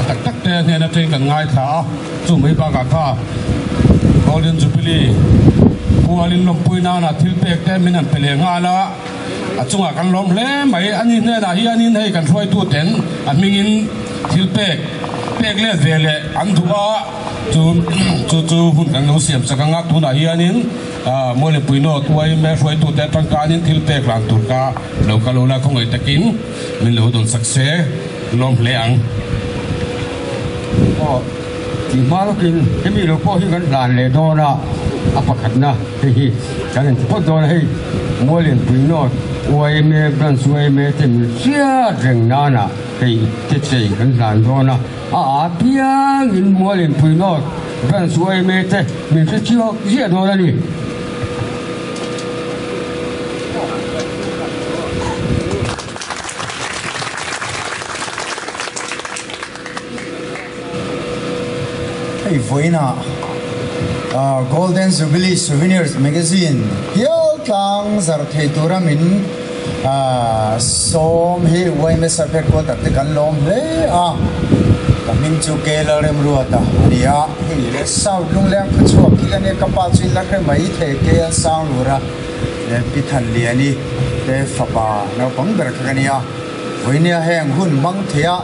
tak tak te ne na train kan ngai tha chu mai ba ka kha Golden Jubilee kualin lom puina na thil pek te minan pele nga la achunga kan lom hle mai ani ne na hi ani nei kan throi tu ten amingin thil pek le vele an duwa chu hun kan lo siam sakanga tu na hi anin mole puino tuai me roi tu te tang kanin thil pek lang tur ka local ola khong ai takin min lo don sakse lom hle ang thì mà nó kinh cái mi nó có cái đàn lệ đó là apa khát na thì cho nên chỉ có đó là mua liền tùy nó uai mê ban suai mê thì mình chia rừng na na thì cái gì cái đàn đó là piang in mua liền tùy nó ban suai mê thì mình sẽ chia đó là đi Hey, Voina, Golden Jubilee Souvenirs Magazine. Hiel tlang zar thei tura min som hi wai me sapek ko tak te kan lom le kamin chu ke la rem ruata ria hi le sau lung leng khu chu ki kan e kapal chin la kre mai the ke sang lura le pithan liani te fapa no pang ber khania Voina heng hun mang thia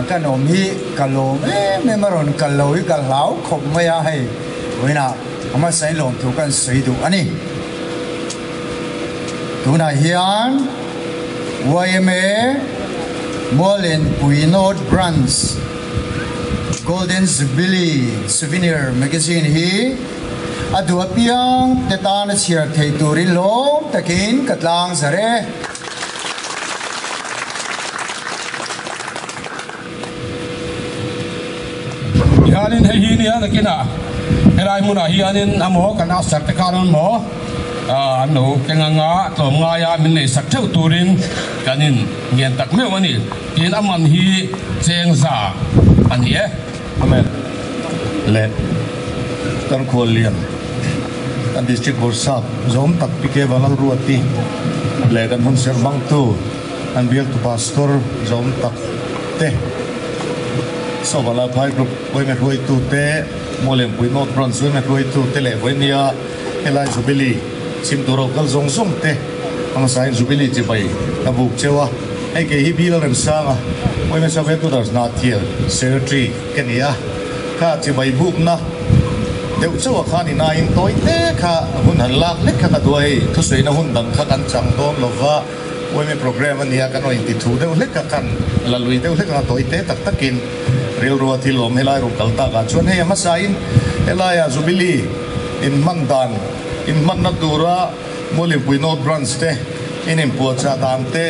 kan om hi kalom me maron kaloi kalao khop maya hai Voina ama sai lom thu kan sei du ani tuna hian YMA Molen Pui North Branch Golden Jubilee Souvenir Magazine hi adua piang tetan chiar thei turin lom takin katlang zare hianin hei hi ni ana kina helai muna hianin amo kana sakte kanon mo anu kenganga to nga ya min nei sak theu turin kanin ngen tak me wani tin aman hi cheng za ani e amen le kan kualian kan district borsap zom tak pike walal ruati le kan hun ser bang tu an bial tu pastor zom tak te so wala phai group oi me roi tu te molem pui not bronze me roi tu te le voinia helai Jubilee sim turo kal zong zong te ang sain Jubilee chi bai na buk chewa ai ke hi bil rem sanga oi me sabe tu das na thiel secretary kenia kha chi bai buk na deu chawa khani na in toi te kha hun han lak lek kha ka duai thu sei na hun dang kha kan chang dom lova oi me program ania kan oi ti thu deu lek ka kan la lui deu lek ka toi te tak takin real ro thi lom helai ro kalta ka chuan he ma sain helai a Jubilee in mandan in man na tura molim pui North Branch te in pu cha dan te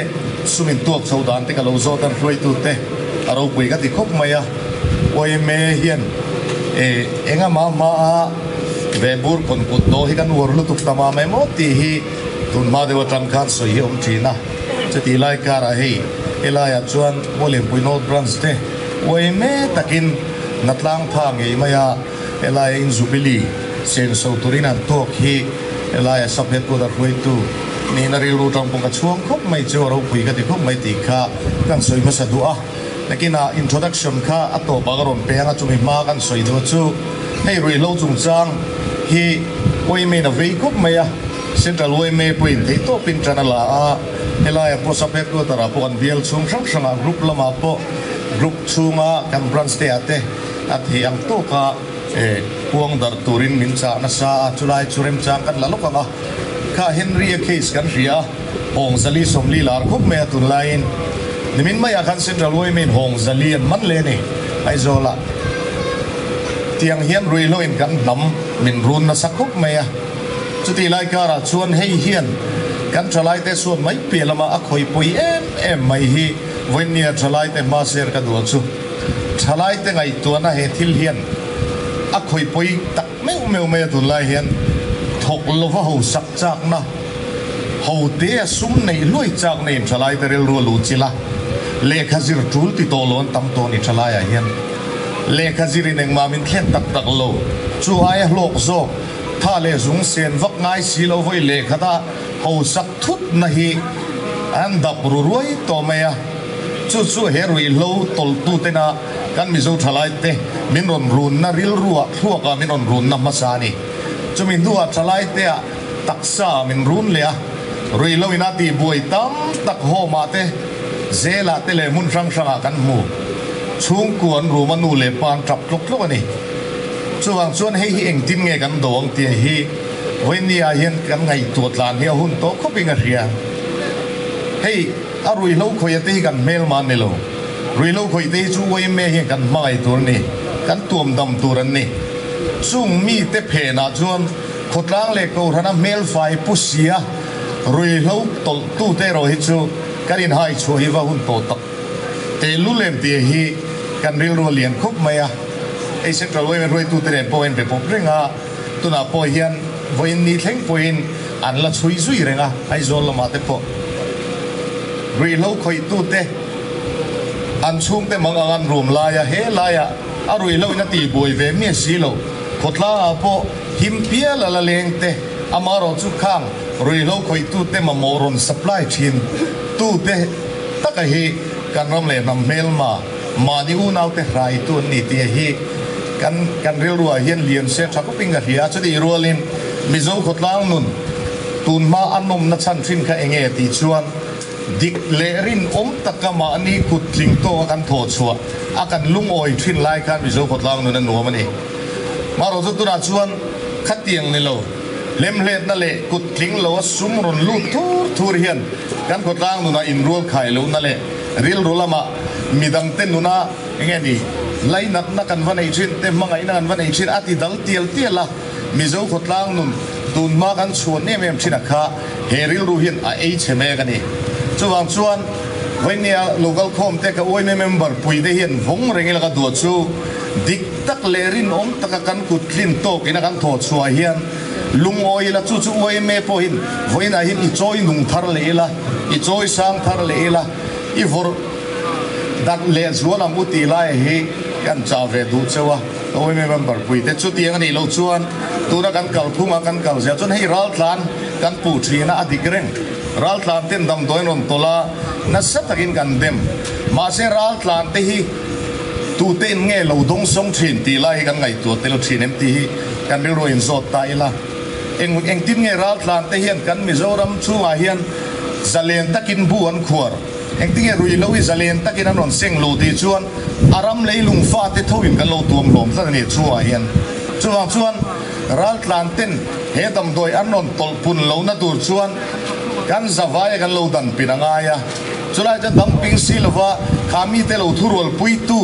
sumin tuak chau dan te ka lo zo tan roi tu te aro pui ka ti khop maya oi me hian enga ma ve bur kon put do hi kan wor lu tuk tama me mo ti hi tun ma dewa tram khan so hi om thina chati lai kara hei elaya chuan molim pui North Branch te oi me takin natlang pha ngei maya elaya in Jubilee sen so turin an tok hi elaya saphet ko da roi tu ni na ri ru tang pong ka chuang khop mai chu ro pui ka ti khop mai ti kha kan soi ma sa du a nakina introduction kha ato bagaron penga chumi ma kan soi do chu hei rui lo chung chang hi oi me na vei kup maya central oi me point te to pin trana la a helaya po sa pek ko tara po kan biel chung sang sanga group lama po group chunga kan branch te ate at hi ang to ka puang dar turin min cha na sa chulai churem chang kan lalok anga kha henry case kan ria hong zali somli lar khup me tun lain nimin maya kan central oi me hong zali an man le ni ai zola tiang hian rui lo in kan nam min run na sakhup maya chuti lai kara chuan hei hian kan thalai te suan mai pelama a khoi pui em mai hi voinia thalai te ma ser ka du chu thalai te ngai tu na he thil hian a khoi pui tak meu me tu lai hian thok lova ho sak chak na ho te sum nei loi chak nei thalai te rel ru lu chila le khazir tul ti to lon tam to ni thalai a hian le khazir in ma min thlen tak tak lo chu ai lok zo tha le zung sen vak ngai si lo voi le khata ho sak thut na hi an dap ru roi to maya chu herui lo tol tu te na kan mi zo thalai te min ron run na ril ruwa thua ka min ron run na masani chumin duwa thalai te a taksa min run le a rui lo ina ti buai tam tak ho ma te zela te le mun sang sanga kan mu chung kuan ru manu le pan trap tlok tlok ani chuwang chuan hei hi eng tin nge kan dong ti hi voinia hian kan ngai tuat lan hi hun to khopinga ria hei arui lo khoi te kan mel man ne lo rui lo khoi te chu wei me hi kan mai tur ni kan tuam dam turan ni chung mi te phe na chuan khotlang le ko rana mel fai pusia rui lo tol tu te ro hi chu karin hai chu hi wa hun to tak te lu lem ti hi kan ril ro lian khop maya ei central wei roi tu te point pe pop renga tuna po hian voin ni thleng point an la chui zui renga ai zol lama te po rui lo khoi tu te an chung te mang angan room laya he laya arui lo ina ti boi ve mi si lo khotla po him pia la leng te amaro chu khang rui lo khoi tu te ma moron supply chin tu te taka hi kan ram le nam mel ma ni u nau te rai tu ni ti hi kan ril ruwa hian lian se thaku pinga hia chudi rolin mizo khotlang nun tun ma anom na chan thin kha enge ti chuan dik lerin takama ani kutling to kan tho chua akan lung oi thin lai kan mizo khotlang nun an nuam ani maro zu tura chuan khatiang ni lo lem let na le kutling lo sum ron lu thur hian kan khotlang nun in rol khai lo na le ril rolama midang ten nuna enge ni lai nak na kan vanai chin te mangai na kan vanai chin ati dal tiel la mizo khotlang nun tun ma kan chuan ne mem thina kha heril ru hian a ei cheme ka ni chuwang chuan voinia local com te ka oi member pui de hian vong rengel ka du chu dik tak lerin taka kan kutlin to kina kan tho chua hian lung oi la chu oi me po hin voina hin i choi nung thar le la i choi sang thar le la i vor dat le zuala muti lai hi kan chave du chewa oi me member pui te chu tiang ni lo chuan tura kan kal phuma kan kal ja chun hei ral tlan kan pu thina adigreng ral tlan ten dam doin ron tola na satakin kan dem ma se ral tlan te hi tu ten nge lo dong song thin ti lai kan ngai tu te lo thin em ti hi kan bil ro in zot tai la eng tin nge ral tlan te hian kan mizoram chu a hian zalen takin bu an khuar eng tinge rui lo i zalen takin an ron seng lo ti chuan aram leilung fa te thoin kan lo tuam lom tla ni chu a hian chuan ral tlan ten he dam doi an ron tol pun lo na tur chuan kan zawai kan lo dan pinangaya chulai cha dumping silwa khami te lo thurol pui tu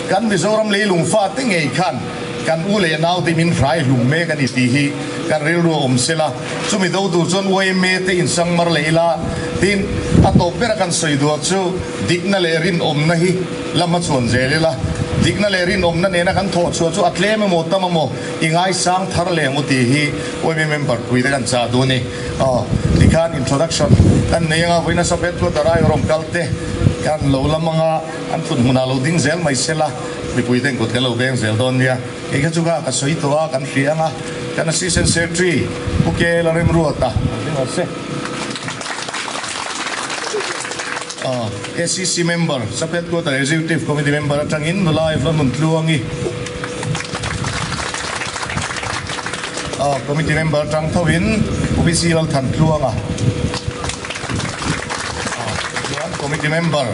kan mizoram leilung fa te ngei khan kan ule nau te min rai lung me kan ti hi kan rel ro om sela chumi do du chon wei me te in sang mar leila tin ato pera kan soi do chu dikna le rin om na hi lama chon jelela dikna le rin om na ne na kan tho chu atle me mo ta mo ingai sang thar le mo ti hi oi me member pui de kan cha du ni dikhan introduction kan neinga voina sapet ko tarai rom kalte kan lo lamanga an fun muna lo ding zel mai sela mi pui den ko telo beng zel don dia e ka chuga ka soi to kan fianga kan assistant secretary puke la rem ruata se SCC member, Sapet ko ta executive committee member at ang in live lang luangi. Committee member tang thawin official than luanga. Committee member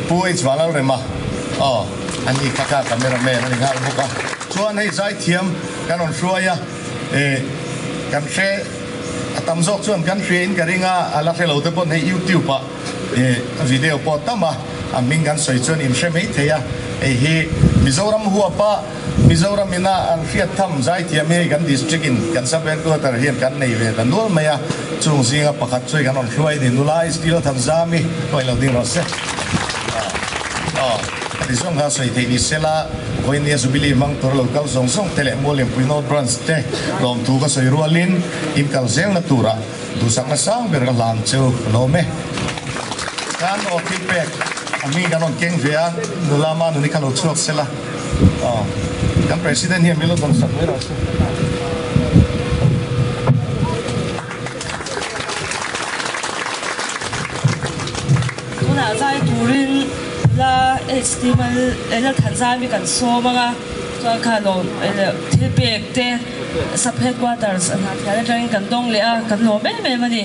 puits walal rema. Ani kaka kamera me ani ngal buka. Chuan hei zai thiam kanon hruaya kan hre atam zok chuan kan hre in karinga ala hre lo te pon hei YouTube pa video po tama aming kan soi chuan in hre mei theya hi Mizoram huwa pa Mizoram ina ang fiat tham zai thiam hei kan district in kan saben ko tar hian kan nei ve kan nol maya chung zinga pakhat choi kanon hruai ni nulai stilo tham zami koi lo ding ro se Isong ha soi te ni sela koi ni subili mang tor local song song tele molem puino branch te lom tu ka soi rualin in kal zel na tura du sang na sang ber lam cheu lo me kan o feedback ami ganon keng via nulama nuni kalo chuak sela kan president here milo don sakmera tuna zai turin la estimal ela thanzami kan so mga so khalo ela thilpek te sub headquarters an hathia tang kan dong le a kan lo me me mani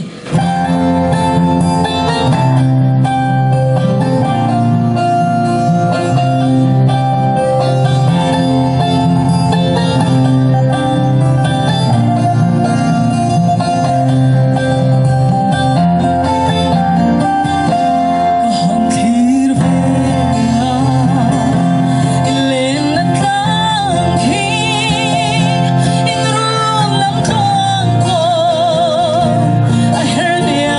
I heard the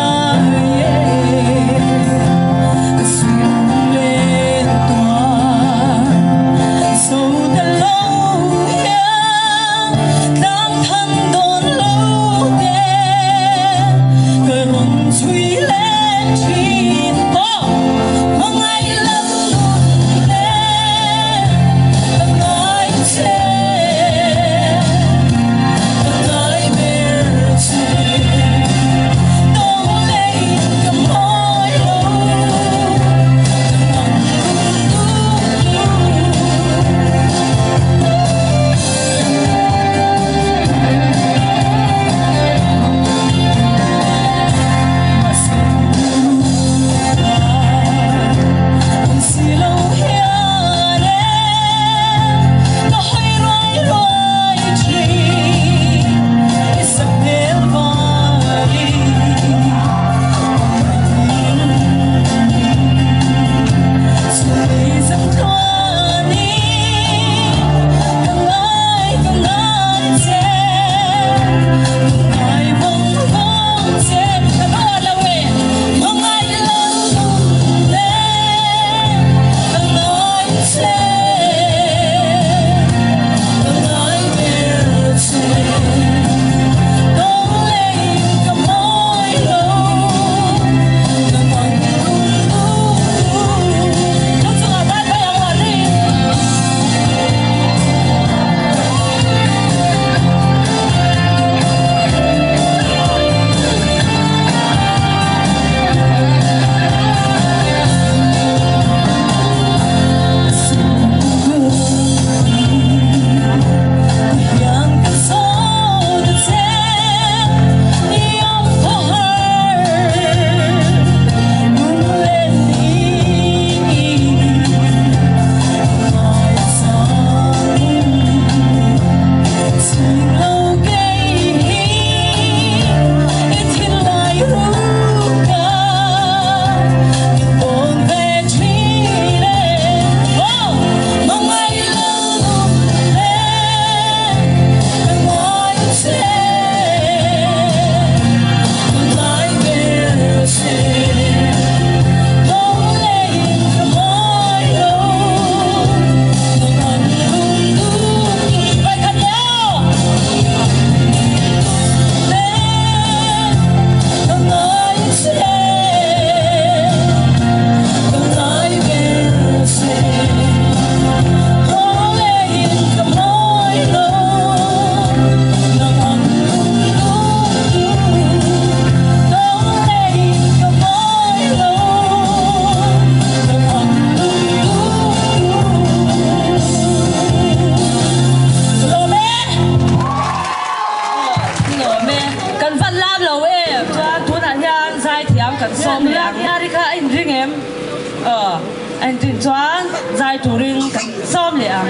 anh tin chuan giải turin kan som le ang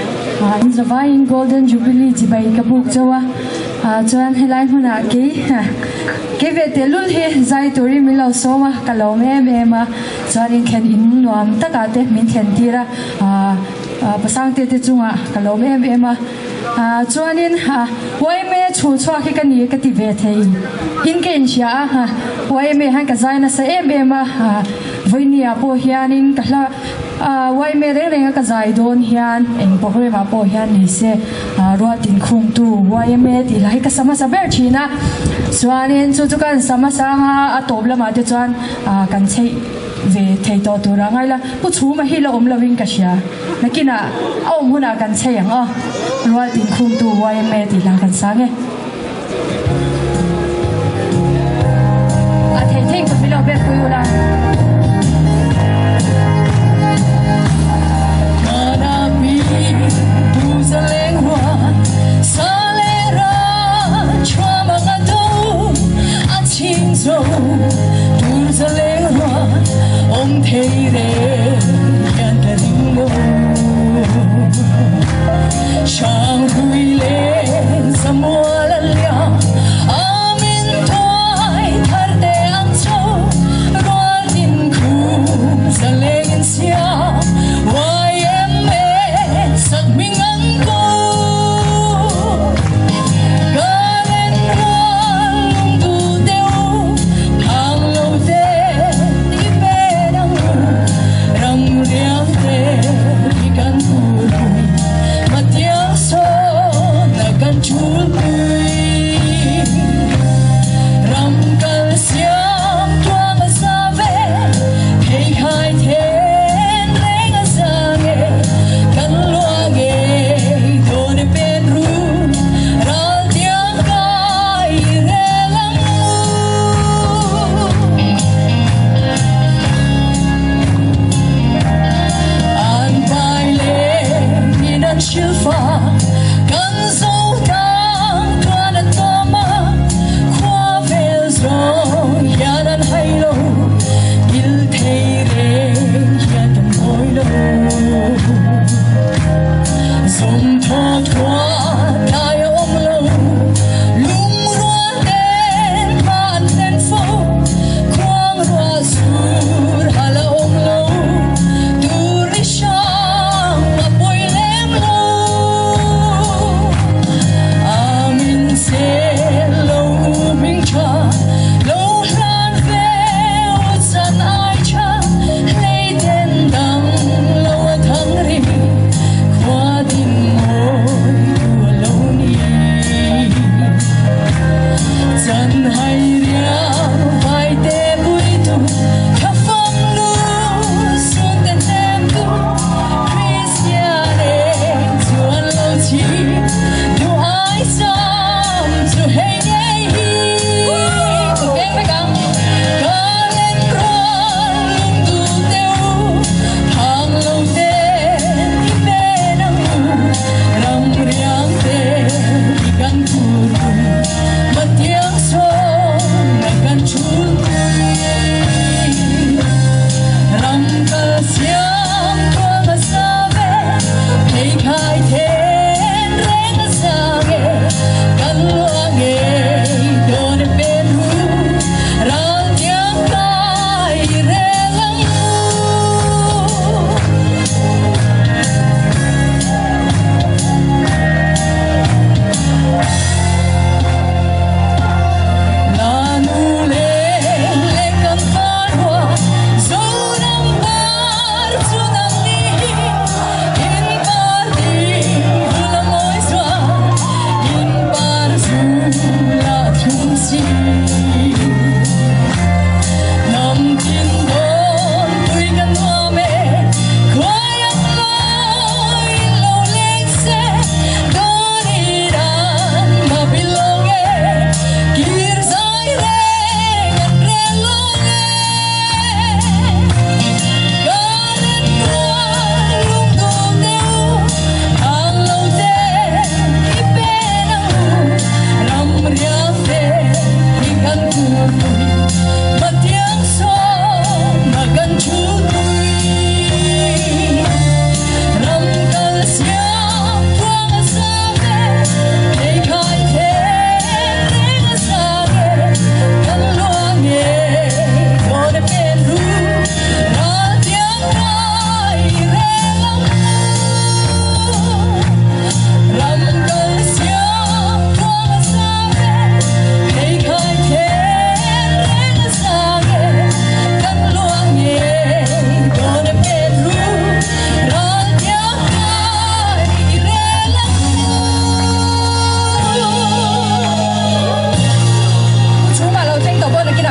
in Zavain Golden Jubilee chỉ bay cái bục cho chuan helai huna cái về tiền luôn hi giải turi mình lâu số mà cả lâu em chuan in khen in nuam tất cả thế mình khen tira pasang te chung cả lâu em chuan in quay mẹ chu chua khi cái này cái ti về thế in cái in xia quay mẹ han cái giải na sa em với nia po hian in cả là quay mẹ reng reng cái giải don hian em po hơi mà po hian này se ruột tin khung tu quay mẹ thì lại cái sama sa ber china chuan in chu kan sama sa atop lama te chuan kan chei về thầy to tu ra ngay là不出嘛hi lo la wing ka sia nakina huna kan chei ang ruột tin khung tu quay mẹ thì là kan sang thầy thing ko bilo ber ko yula ông thấy để gan ta đứng ngô sang vui lên sa mua lần liang amin thôi thar để ăn sâu qua tin khu sa lên xia why em sắc mình ăn cô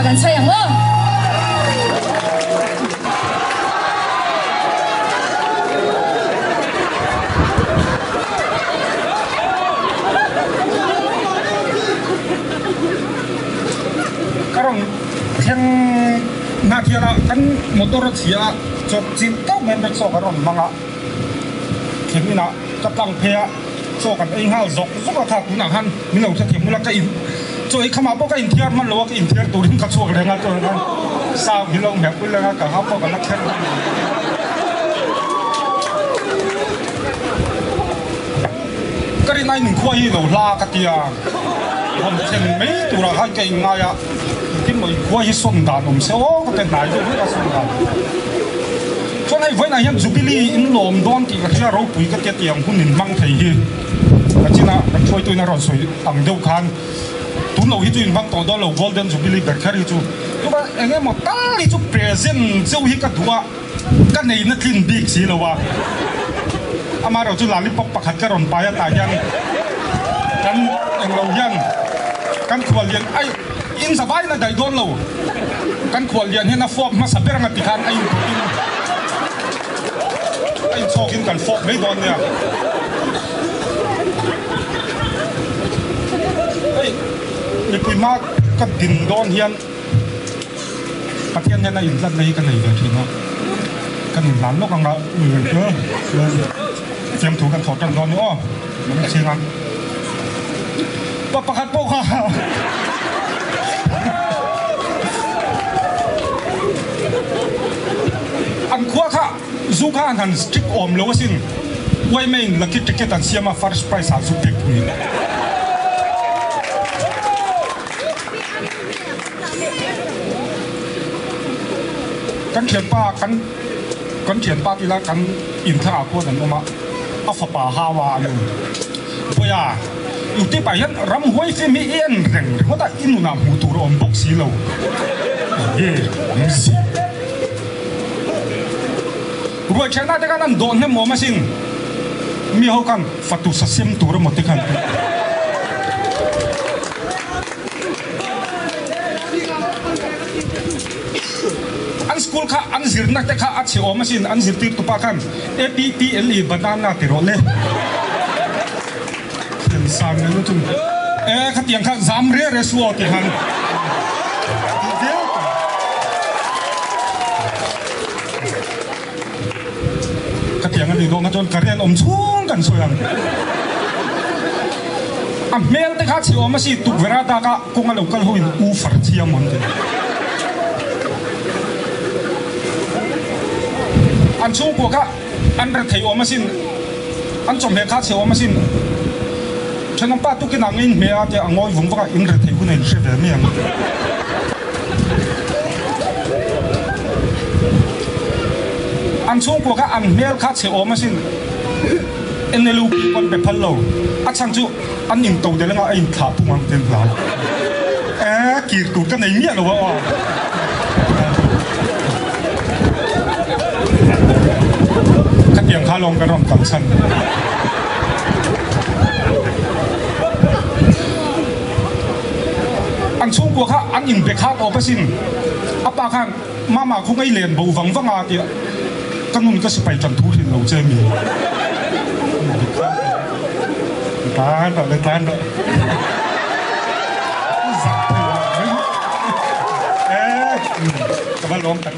กันใช่ยังมั้งก็ต้องแข่งนาทีละกันมอเตอร์เสียจบจินต้าเมนเป็นโซกันรอนมังอะแข่งนี่นะกับลังเพียโซกันเองห้าวจกสุขภาพคุณหนักหันมีเราจะเทียมมูลค่าอินจอยขมาพวกอินเทียร์มันรู้ว่าอินเทียร์ตัวนี้ก็ช่วยแรงงานตัวนั้นสาวมีเราแบบคุณแรงงานกับเขาพวกกันนักแข่งก็ได้ในหนึ่งขั้วยี่เราลากระเทียผมเช่นไม่ตัวเราให้เก่งไงอะที่มันขั้วยี่ส่วนด่านผมเสียวก็เป็นไหนตัวนี้ก็ส่วนด่านช่วงนี้ไว้ในยันจูบิลีอินโลมดอนที่กระเทียเราปุ๋ยกระเทียมคุณนินมังไทยฮีกระเทียนะกระช่วยตัวนั้นเราสวยต่างเดียวกันตุนเราฮิตุอินบังต่อดอลเรา golden jubilee แบบแค่นี้จูตัวเองหมดตั้งที่จู present เจ้าฮิกัดตัวกันในนักลินบิ๊กสิเราว่าอามาเราจูลาลิปปักขัดกระรอนไปตายยันกันเองเรายันกันขวดเลียนไออินสบายนะได้โดนเรากันขวดเลียนเห็นนะฟอกมาสับเปลือกติคันไอไอโชกินกันฟอกไม่โดนเนี่ยมีคุยมากก็ดินโดนเฮียนประเทศเนี่ยนะอินลัดเลยกันเลยเดี๋ยวทีนะกันหลานนกกังละเตรียมถูกกันถอดกันโดนนี่อ้อมันเชียงกันประคัดโป๊กค่ะอันขั้วค่ะซูค่ะอันสติ๊กอมเลวสินไว้ไม่ลักกี้ติ๊กเก็ตอันเสียมา first prize หาซูเด็กนี่กันเขียนป้ากันเขียนป้าที่ละกันอินทราโคตรนั่นออกมาอัฟปาฮาวาอยู่พยาอยู่ที่ไปยันรำห้วยฟิมีเอ็นเร่งเพราะแต่อินุนาหูตูรอมบ็อกซี่เราเย่มิสิรวยเช่นนั้นแต่กันนั้นโดนให้หมอมาสิงมีเขากันฟัตุสเซียมตูรหมดที่กันอันสกูลค่ะอันสิร์นักแต่ค่ะอัดเสียวมาสินอันสิร์ติดตุปากัน APPLE บัดนาติโรเล่เป็นสามนั่นจุ่มขัดยังค่ะสามเรียเรสวอติฮันขัดยังกันดีโดนกันจนกระเรียนอมช่วงกันสวยอ่ะเมลแต่ค่ะเสียวมาสิตุกเวลาตากะคงอะไรกันหูอินอูฟาร์เทียมันเดอันชูกว่าอันเรทอมาสินอันจอมเฮคาเชอมาสินฉันน้ำป้าตุกินังอินเมียจะงอยvùngว่าอินเรทกุนันเชื่อแบบนี้อันชูกว่าอันเมลคาเชอมาสินเอ็นเอลูปีคนเป็นพันโลอันช่างจูอันยิงตัวเดียวแล้วอินขาปุ่มันเต็มหลายกีดกูกันในเมียหรอวะขัดยังข้าลงกระรอนกันสั้นอันชูกว่าข้าอันอินเบคาโตไปสินอัปปาข้างมาคงไอเลนบูฟังฟังอาเดียกันนุ่นก็สไปจันทูรินเราเจอมีตาต่อเลยตาต่อกำลังลงตัด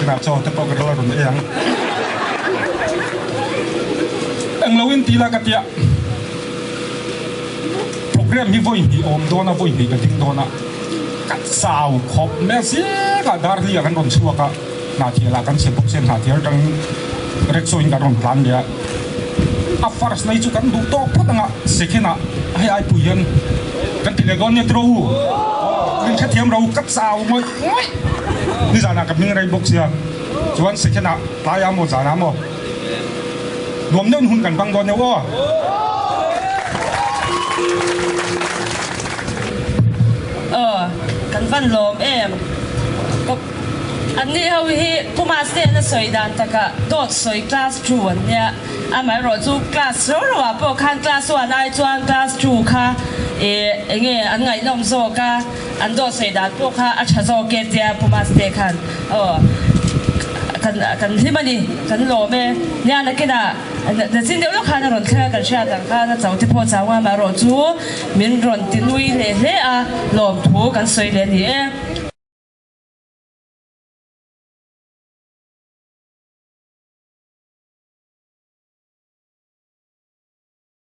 ขนาดโซ่แต่ปกติเราเองเราวินตีละกันเดียโปรแกรมที่วิ่งที่อมโดนวิ่งที่กันทิ้งโดนกัดสาวขบแม่เสียกันดาร์ลีกันโดนชัวกันนาทีละกันเสียบเส้นหาเทียร์กันเร็กโซนกันโดนพลันเดียอัฟฟาร์สในจุกันดูโต้พัดงะเสกนะให้ไอ้ปุยันกันที่เลกอนเนี่ยตรูกันแค่เทียมเรากัดสาวมวยนี่จานากับมิงไรบุกเสียชวนเสกนะตายามหมดจานาโมรวมเนื้อหุ่นกันบังโดนเนี่ยวะกันฟันลมก็อันนี้เขาที่ผู้มาเสียนสวยดันแต่ก็โดดสวยคลาสจวนเนี่ยอันหมายรอจูคลาสเราว่าพวกคันคลาสวันไอจวนคลาสจูค่ะ เงี้ยอันไงน้องโซกาอันโดเสดาพวกค่ะอัชโซเกเตียปูมาสเตคันกันที่มันนี่กันโลเมเนี่ยนักกีฬาแต่สิ่งเดียวกันเราแค่กันเชื่อต่างกันนะเจ้าที่พ่อเจ้าว่ามาโรจูมินรอนติลุยเล่อะลมถูกันสวยเลยนี่